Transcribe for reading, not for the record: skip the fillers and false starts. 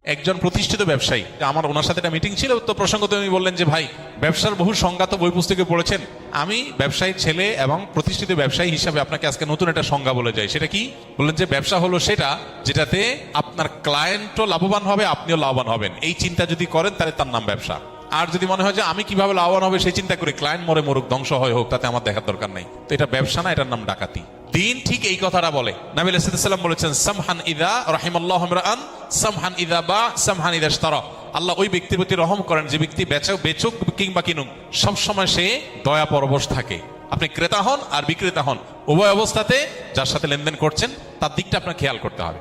একজন প্রতিষ্ঠিত ব্যবসায়ী, আমার ওনার সাথে একটা মিটিং ছিল, তো প্রসঙ্গত উনি বললেন যে ভাই, ব্যবসার বহু সংজ্ঞা তো বই পুস্তকে পড়েছেন, আমি ব্যবসায়ী ছেলে এবং প্রতিষ্ঠিত ব্যবসায়ী হিসাবে আপনাকে আজকে নতুন একটা সংজ্ঞা বলে যাই। সেটা কি? বললেন যে ব্যবসা হলো সেটা যেটাতে আপনার ক্লায়েন্টও লাভবান হবে, আপনিও লাভবান হবেন। এই চিন্তা যদি করেন তাহলে তার নাম ব্যবসা। আর যদি মনে হয় যে আমি কিভাবে লাভবান হবে সেই চিন্তা করি, ক্লায়েন্ট মরে মরুক, ধ্বংস হয় হোক, তাতে আমার দেখার দরকার নেই, তো এটা ব্যবসা না, এটার নাম ডাকাতি। দিন ঠিক এই কথাটা বলে। নবী আলাইহিস সালাম বলেছেন, সামহান ইযা রাহিমাল্লাহু ইমরাআন সামহান ইযা বা সামহান ইযা ইশতারা। আল্লাহ ওই ব্যক্তির প্রতি রহম করেন যে ব্যক্তি বেচুক কিংবা কিনুক, সব সময় সে দয়া পরবশ থাকে। আপনি ক্রেতা হন আর বিক্রেতা হন, উভয় অবস্থাতে যার সাথে লেনদেন করছেন তার দিকটা আপনার খেয়াল করতে হবে।